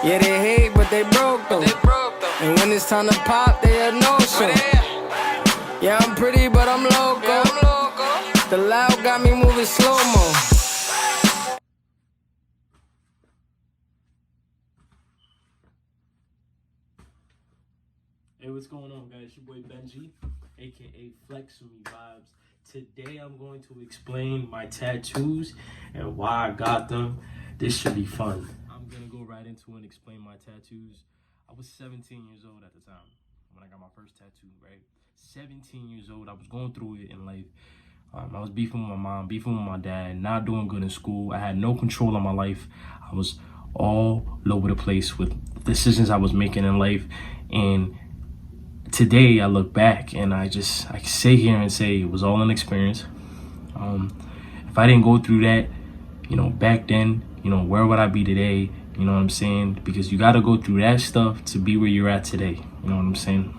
Yeah, they hate, but they broke though. And when it's time to pop, they a no-show. Yeah, I'm pretty, but I'm loco. The loud got me moving slow-mo. Hey, what's going on, guys? It's your boy Benji, aka Flex Me Vibes. Today I'm going to explain my tattoos and why I got them. This should be fun. I'm gonna go right into it and explain my tattoos. I was 17 years old at the time when I got my first tattoo, right? 17 years old, I was going through it in life. I was beefing with my mom, beefing with my dad, not doing good in school. I had no control on my life. I was all over the place with decisions I was making in life. And today I look back and I sit here and say it was all an experience. If I didn't go through that, back then, where would I be today? You know what I'm saying? Because you got to go through that stuff to be where you're at today. You know what I'm saying?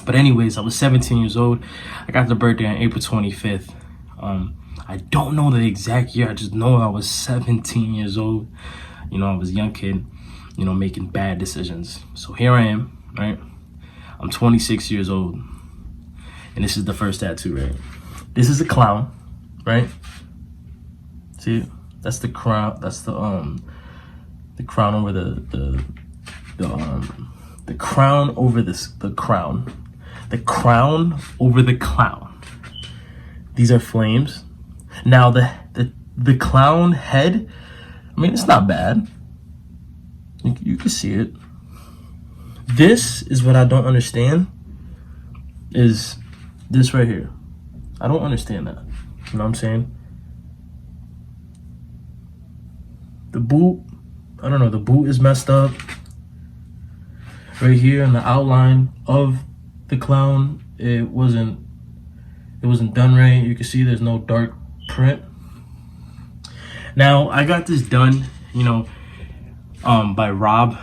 But anyways, I was 17 years old. I got the birthday on April 25th. I don't know the exact year. I just know I was 17 years old. I was a young kid, making bad decisions. So here I am, right? I'm 26 years old. And this is the first tattoo, right? This is a clown, right? See, that's the crown. That's the crown over the crown over the crown. The crown over the clown. These are flames. Now the clown head, I mean, it's not bad. You can see it. This is what I don't understand, is this right here. I don't understand that. You know what I'm saying? The boot, I don't know, the boot is messed up. Right here in the outline of the clown, it wasn't done right. You can see there's no dark print. Now I got this done, by Rob.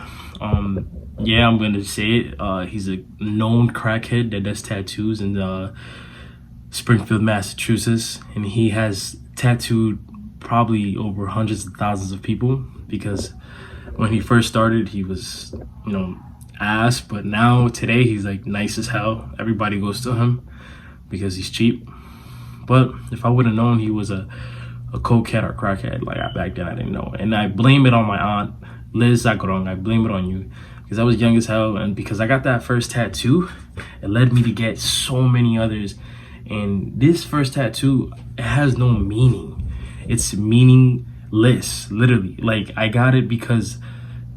Yeah, I'm gonna say it. He's a known crackhead that does tattoos in Springfield, Massachusetts, and he has tattooed probably over hundreds of thousands of people. Because when he first started, he was, ass, but now today he's like nice as hell. Everybody goes to him because he's cheap. But if I would have known he was a cokehead or crackhead, like back then, I didn't know. And I blame it on my aunt, Liz Zagrong. I blame it on you because I was young as hell, and because I got that first tattoo, it led me to get so many others. And this first tattoo, it has no meaning. It's meaningless, literally. Like, I got it because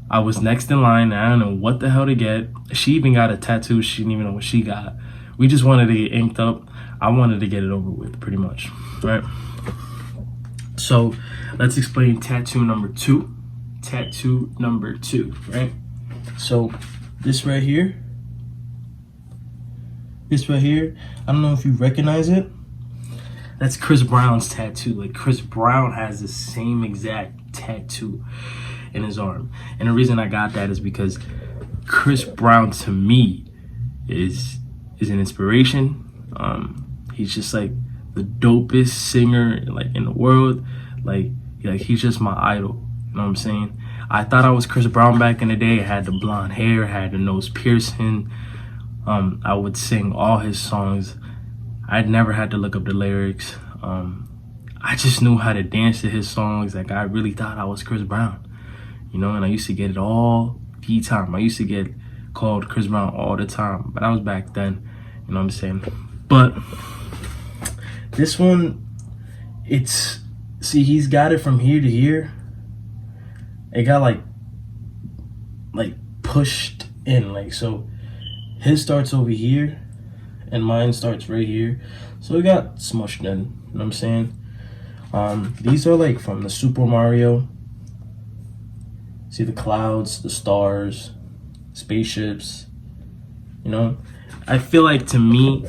I was next in line, and I don't know what the hell to get. She even got a tattoo. She didn't even know what she got. We just wanted to get inked up. I wanted to get it over with, pretty much, right? So let's explain tattoo number two. Tattoo number two, right? So this right here, I don't know if you recognize it. That's Chris Brown's tattoo. Like, Chris Brown has the same exact tattoo in his arm. And the reason I got that is because Chris Brown, to me, is an inspiration. He's just like the dopest singer like in the world. Like he's just my idol. You know what I'm saying? I thought I was Chris Brown back in the day. I had the blonde hair, had the nose piercing. I would sing all his songs. I'd never had to look up the lyrics. I just knew how to dance to his songs. Like, I really thought I was Chris Brown. And I used to get it all the time. I used to get called Chris Brown all the time. But that was back then. You know what I'm saying? But this one, see, he's got it from here to here. It got like pushed in. Like, so his starts over here and mine starts right here. So it got smushed in. You know what I'm saying? These are like from the Super Mario. See the clouds, the stars, spaceships. I feel like, to me,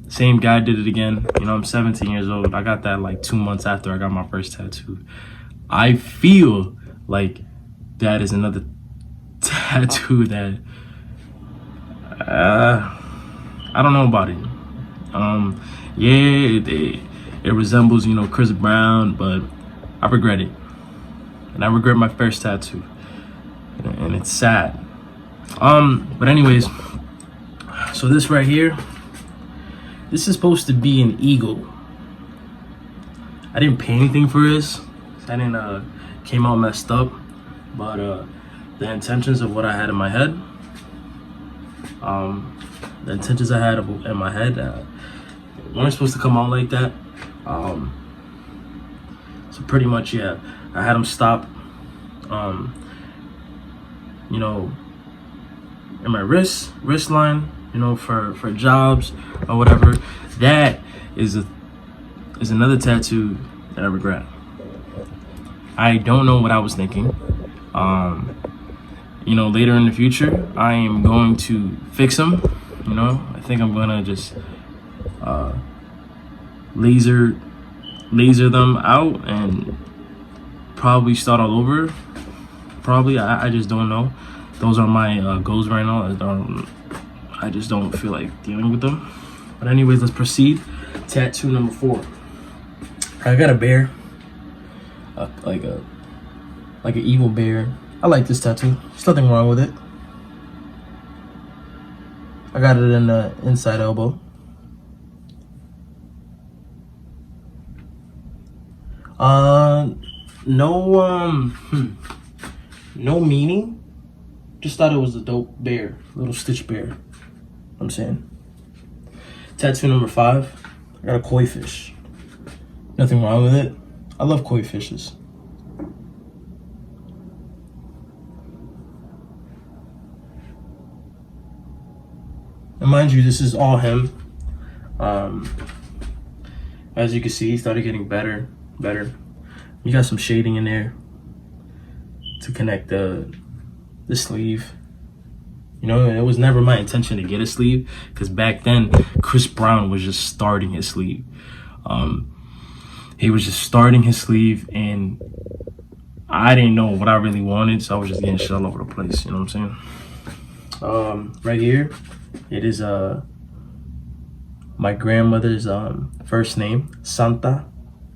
same guy did it again. I'm 17 years old. I got that like 2 months after I got my first tattoo. I feel like that is another tattoo that I don't know about it. Yeah, it resembles, Chris Brown, but I regret it. And I regret my first tattoo. and it's sad. But anyways, so this right here, this is supposed to be an eagle. I didn't pay anything for this. I didn't came out messed up, but the intentions of what I had in my head, weren't supposed to come out like that. So pretty much, yeah, I had them stop, you know, in my wrist line, you know, for jobs or whatever. That is another tattoo that I regret. I don't know what I was thinking. You know, later in the future, I am going to fix them. You know, I think I'm gonna just laser them out and probably start all over. Probably, I just don't know. Those are my goals right now. I just don't feel like dealing with them. But anyways, let's proceed. Tattoo number 4. I got a bear, like an evil bear. I like this tattoo. There's nothing wrong with it. I got it in the inside elbow. No meaning. Just thought it was a dope bear, little Stitch bear. I'm saying. Tattoo number 5. I got a koi fish. Nothing wrong with it. I love koi fishes. And mind you, this is all him. As you can see, he started getting better. You got some shading in there to connect the sleeve. You know, it was never my intention to get a sleeve, because back then Chris Brown was just starting his sleeve. He was just starting his sleeve, and I didn't know what I really wanted, so I was just getting shit all over the place. You know what I'm saying? Right here, it is my grandmother's first name, Santa,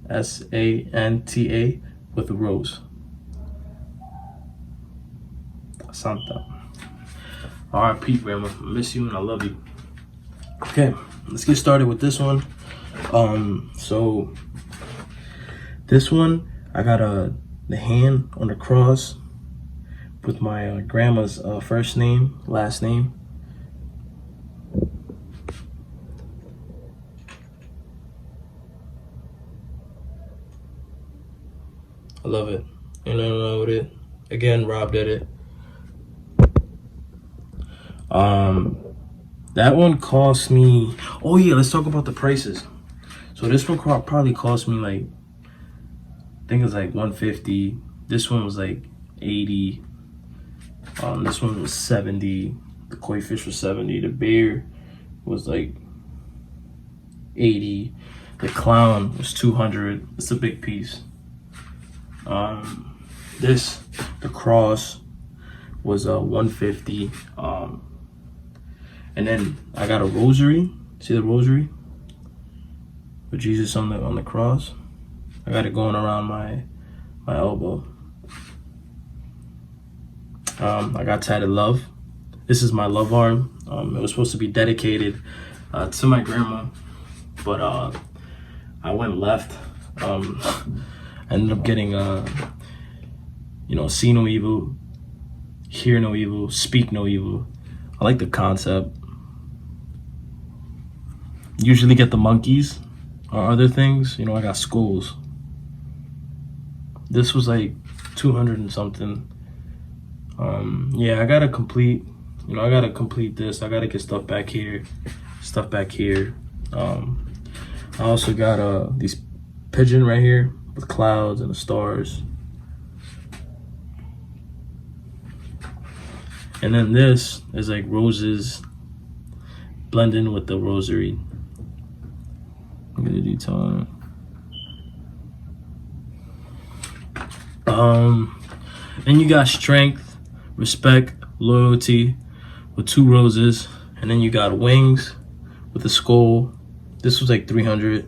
Santa, with a rose. Santa. R.I.P. Grandma. I miss you and I love you. Okay, let's get started with this one. So this one, I got the hand on the cross with my grandma's first name, last name. I love it. And I love it. Again, Rob did it. That one cost me, oh yeah, let's talk about the prices. So this one probably cost me like, I think it was like $150. This one was like $80. This one was $70. The koi fish was $70. The bear was like $80. The clown was $200. It's a big piece. The cross was $150. And then I got a rosary. See the rosary with Jesus on the cross? I got it going around my elbow. I got tatted love. This is my love arm. It was supposed to be dedicated to my grandma, but I went left. I ended up getting see no evil, hear no evil, speak no evil. I like the concept. Usually get the monkeys or other things. You know, I got skulls. This was like 200 and something. Yeah, I gotta complete this. I gotta get stuff back here. I also got these pigeon right here with clouds and the stars. And then this is like roses blending with the rosary. Look at the detail on it. Then you got strength, respect, loyalty with 2 roses. And then you got wings with a skull. This was like 300.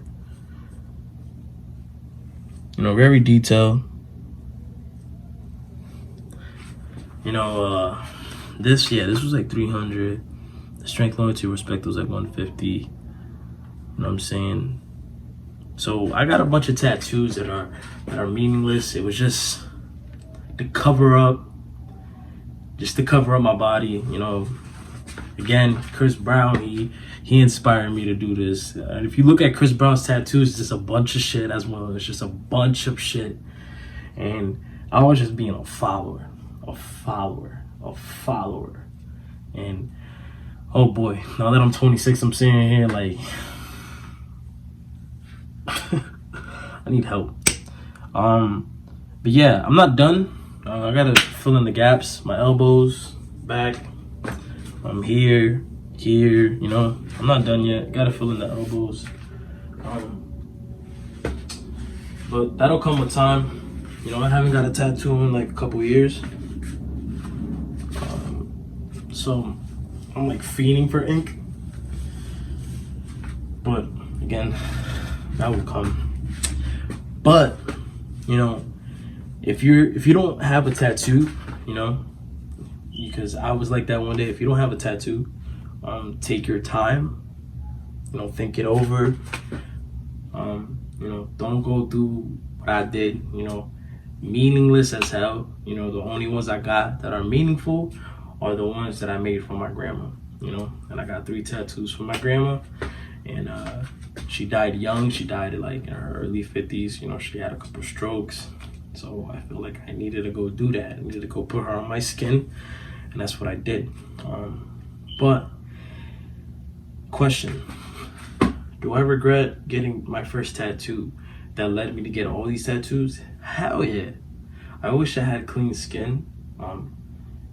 You know, very detailed. You know, this was like 300. The strength, loyalty, respect was like 150. You know what I'm saying? So I got a bunch of tattoos that are meaningless. It was just to cover up my body. You know, again, Chris Brown, he inspired me to do this. If you look at Chris Brown's tattoos, it's just a bunch of shit as well. It's just a bunch of shit. And I was just being a follower. And oh boy, now that I'm 26, I'm sitting here like, I need help. But yeah, I'm not done. I gotta fill in the gaps. My elbows, back. I'm here, you know. I'm not done yet. Gotta fill in the elbows. But that'll come with time. You know, I haven't got a tattoo in like a couple years. So I'm like fiending for ink. But again, that will come. But, you know, if you don't have a tattoo, you know, because I was like that one day. If you don't have a tattoo, take your time. You know, think it over. You know, don't go through what I did. You know, meaningless as hell. You know, the only ones I got that are meaningful are the ones that I made for my grandma. You know, and I got 3 tattoos for my grandma, and she died young. She died like in her early 50s. You know, she had a couple strokes. So I feel like I needed to go do that. I needed to go put her on my skin, and that's what I did. But question, do I regret getting my first tattoo that led me to get all these tattoos? Hell yeah. I wish I had clean skin.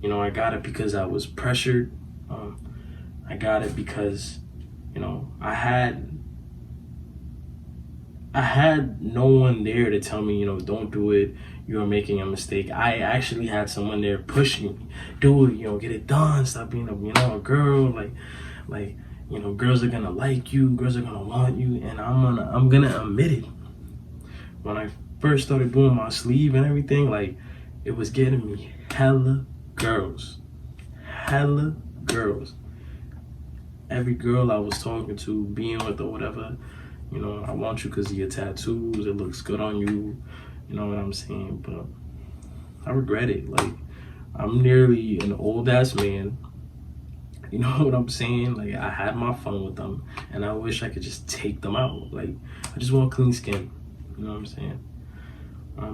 You know, I got it because I was pressured. I got it because, you know, I had no one there to tell me, you know, don't do it, you're making a mistake. I actually had someone there pushing me, do it, you know, get it done, stop being a girl, like, you know, girls are gonna like you, girls are gonna want you, and I'm gonna admit it. When I first started doing my sleeve and everything, like, it was getting me hella girls. Every girl I was talking to, being with or whatever, you know, I want you because of your tattoos, it looks good on you, you know what I'm saying? But I regret it. Like, I'm nearly an old ass man, you know what I'm saying? Like, I had my fun with them, and I wish I could just take them out. Like, I just want clean skin, you know what I'm saying?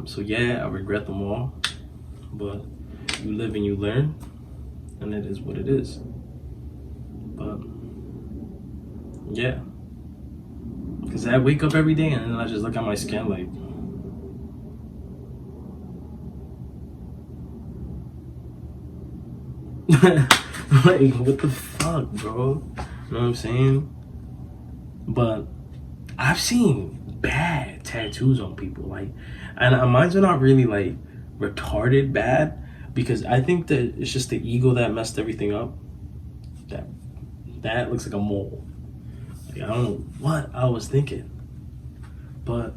So yeah, I regret them all, but you live and you learn, and it is what it is. But yeah, because I wake up every day and then I just look at my skin like, like, what the fuck, bro? You know what I'm saying? But I've seen bad tattoos on people, like, and mine's are not really like retarded bad, because I think that it's just the ego that messed everything up. That looks like a mole. Like, I don't know what I was thinking, but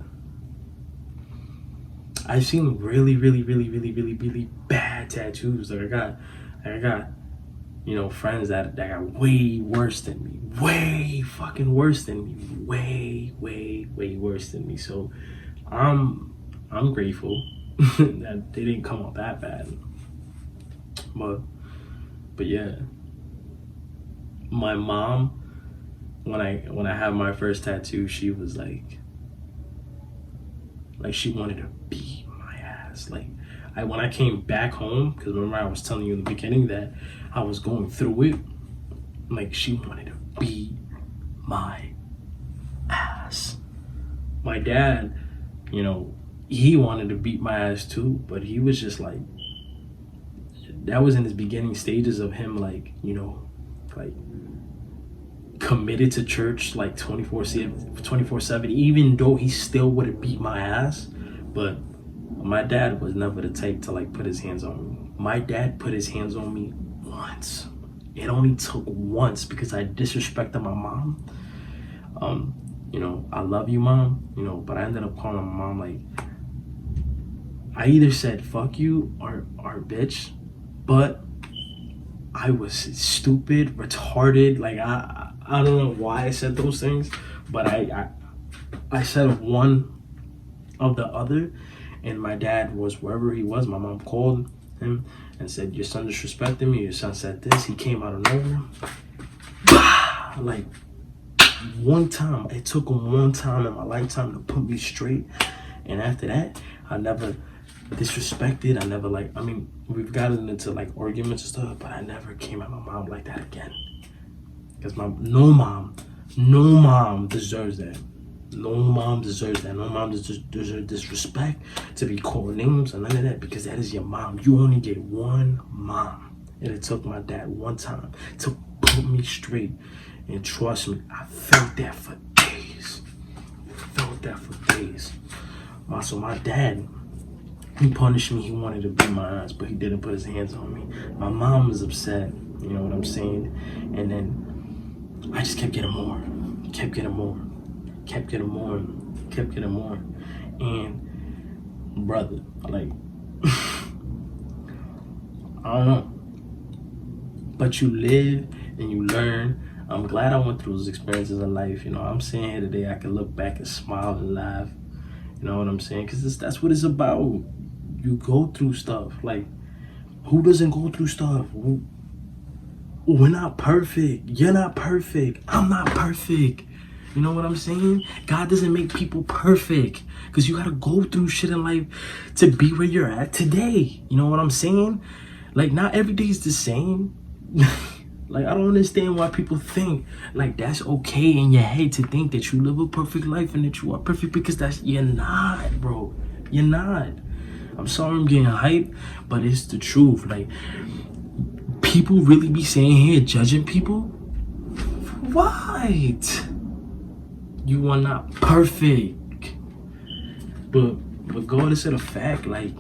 I've seen really bad tattoos. Like, I got, you know, friends that got way worse than me, way fucking worse than me, way worse than me. So I'm grateful that they didn't come out that bad. But yeah, my mom, when I had my first tattoo, she was like she wanted to beat my ass. Like, when I came back home, because remember I was telling you in the beginning that I was going through it, like, she wanted to beat my ass. My dad, you know, he wanted to beat my ass too, but he was just like, that was in his beginning stages of him, like, you know, like, committed to church like 24/7, even though he still would have beat my ass. But my dad was never the type to like put his hands on me. My dad put his hands on me once. It only took once because I disrespected my mom. You know, I love you, Mom, you know, but I ended up calling my mom, like, I either said fuck you or bitch, But I was stupid, retarded. Like I don't know why I said those things, but I said one of the other, and my dad was wherever he was. My mom called him and said, "Your son disrespected me. Your son said this." He came out of nowhere. Like one time, it took him one time in my lifetime to put me straight, and after that, I never disrespected. I never we've gotten into like arguments and stuff, but I never came at my mom like that again. Because no mom deserves that. No mom deserves that. No mom deserves disrespect, to be called names or none of that, because that is your mom. You only get one mom, and it took my dad one time to put me straight. And trust me, I felt that for days. So my dad, he punished me. He wanted to beat my ass, but he didn't put his hands on me. My mom was upset, you know what I'm saying? And then I just kept getting more. And brother, like, I don't know. But you live and you learn. I'm glad I went through those experiences in life. You know, I'm saying here today, I can look back and smile and laugh. You know what I'm saying? Because that's what it's about. You go through stuff. Like, who doesn't go through stuff? We're not perfect. You're not perfect. I'm not perfect. You know what I'm saying? God doesn't make people perfect, because you got to go through shit in life to be where you're at today. You know what I'm saying? Like, not every day is the same. Like, I don't understand why people think like that's okay in your head to think that you live a perfect life and that you are perfect, because you're not, bro. You're not. I'm sorry I'm getting hyped, but it's the truth. Like, people really be saying here, judging people? What? You are not perfect. But regardless of the fact, like,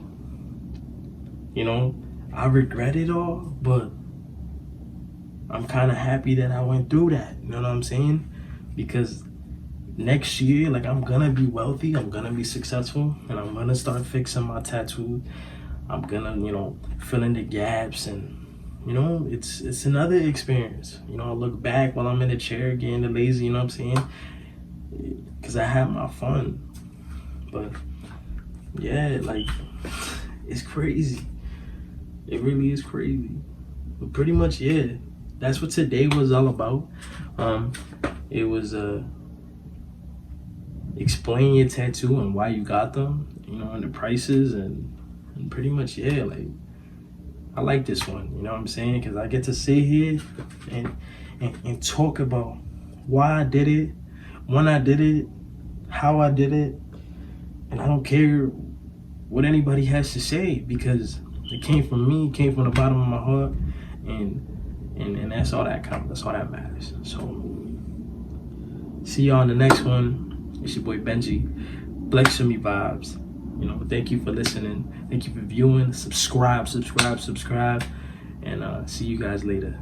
you know, I regret it all, but I'm kind of happy that I went through that. You know what I'm saying? Because next year, like, I'm gonna be wealthy, I'm gonna be successful, and I'm gonna start fixing my tattoo. I'm gonna, you know, fill in the gaps, and, you know, it's another experience. You know, I look back while I'm in the chair getting the lazy, you know what I'm saying? Because I had my fun. But yeah, like, it's crazy. It really is crazy. But pretty much, yeah, that's what today was all about. It was explain your tattoo and why you got them, you know, and the prices, and pretty much, yeah, like, I like this one, you know what I'm saying? Because I get to sit here and talk about why I did it, when I did it, how I did it, and I don't care what anybody has to say, because it came from me, it came from the bottom of my heart, and that's all that counts. That's all that matters. So, see y'all in the next one. It's your boy Benji, Blex for Me Vibes. You know, thank you for listening. Thank you for viewing. Subscribe, and see you guys later.